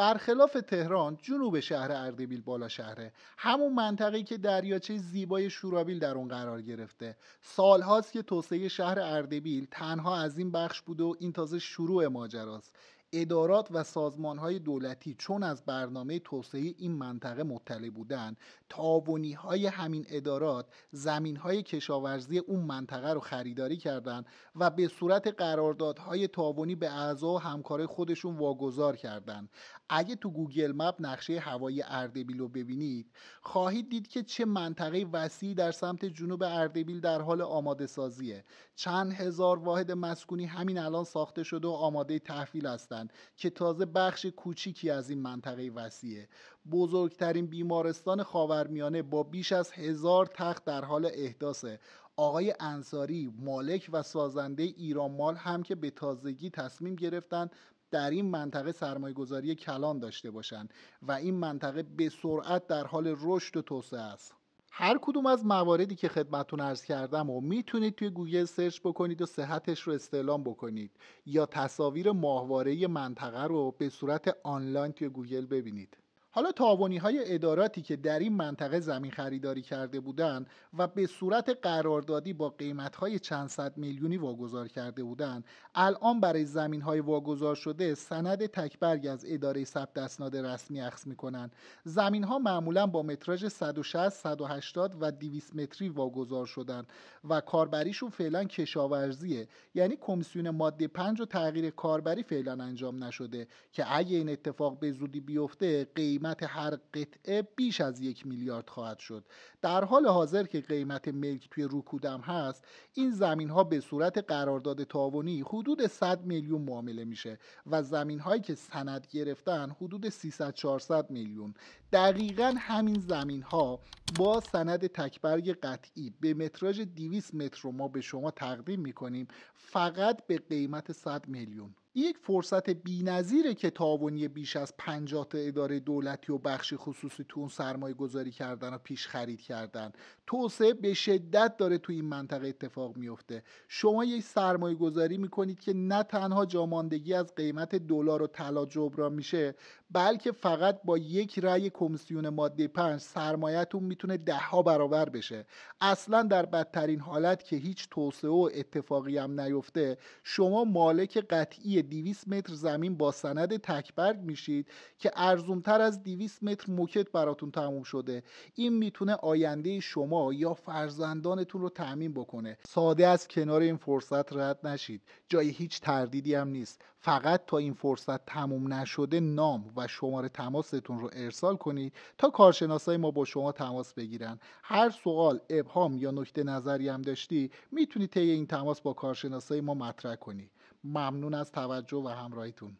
برخلاف تهران، جنوب شهر اردبیل بالا شهره، همون منطقه‌ای که دریاچه زیبای شورابیل در اون قرار گرفته. سالهاست که توسعه شهر اردبیل تنها از این بخش بوده و این تازه شروع ماجراست. ادارات و سازمانهای دولتی چون از برنامه توسعه این منطقه مطلع بودن، تعاونی‌های همین ادارات زمین‌های کشاورزی اون منطقه رو خریداری کردن و به صورت قراردادهای تعاونی به اعضا و همکارای خودشون واگذار کردن. اگه تو گوگل مپ نقشه هوایی اردبیل رو ببینید، خواهید دید که چه منطقه وسیعی در سمت جنوب اردبیل در حال آماده سازیه. چند هزار واحد مسکونی همین الان ساخته شده و آماده تحویل هستند که تازه بخش کوچیکی از این منطقه وسیعه. بزرگترین بیمارستان خاورمیانه با بیش از 1000 تخت در حال احداثه. آقای انصاری، مالک و سازنده ایران مال هم که به تازگی تصمیم گرفتن در این منطقه سرمایه‌گذاری کلان داشته باشند و این منطقه به سرعت در حال رشد و توسعه است. هر کدوم از مواردی که خدمتتون عرض کردم و میتونید توی گوگل سرچ بکنید و صحتش رو استعلام بکنید یا تصاویر ماهواره منطقه رو به صورت آنلاین توی گوگل ببینید. حالا تعاونی‌های اداراتی که در این منطقه زمین خریداری کرده بودند و به صورت قراردادی با قیمت‌های چند صد میلیونی واگذار کرده بودند، الان برای زمین‌های واگذار شده سند تکبرگ از اداره ثبت اسناد رسمی اخذ می‌کنند. زمین‌ها معمولاً با متراژ 160، 180 و 200 متری واگذار شدن و کاربریشون فعلا کشاورزیه، یعنی کمیسیون ماده 5 و تغییر کاربری فعلا انجام نشده که اگه این اتفاق به زودی بیفته قیمت هر قطعه بیش از 1 میلیارد خواهد شد. در حال حاضر که قیمت ملک توی رکودم هست، این زمین ها به صورت قرارداد تعاونی حدود 100 میلیون معامله میشه و زمین هایی که سند گرفتن حدود 300-400 میلیون. دقیقاً همین زمین ها با سند تکبرگ قطعی به متراژ 200 متر رو ما به شما تقدیم میکنیم فقط به قیمت 100 میلیون. یک فرصت بی‌نظیره که تعاونی بیش از 50 تا اداره دولتی و بخش خصوصی تو اون سرمایه گذاری کردن و پیش خرید کردن. توسعه به شدت داره تو این منطقه اتفاق میفته. شما یک سرمایه گذاری میکنید که نه تنها جاماندگی از قیمت دلار و طلا جبران میشه، بلکه فقط با یک رأی کمیسیون ماده 5 سرمایه‌تون میتونه 10 برابر بشه. اصلا در بدترین حالت که هیچ توسعه و اتفاقی هم نیفته، شما مالک قطعی 200 متر زمین با سند تکبرگ میشید که ارزونتر از 200 متر موکت براتون تموم شده. این میتونه آینده شما یا فرزندانتون رو تضمین بکنه. ساده از کنار این فرصت رد نشید. جای هیچ تردیدی هم نیست. فقط تا این فرصت تموم نشده نام و شماره تماستون رو ارسال کنید تا کارشناسای ما با شما تماس بگیرن. هر سوال، ابهام یا نکته نظری هم داشتی میتونید طی این تماس با کارشناسای ما مطرح کنی. ممنون از توجه و همراهیتون.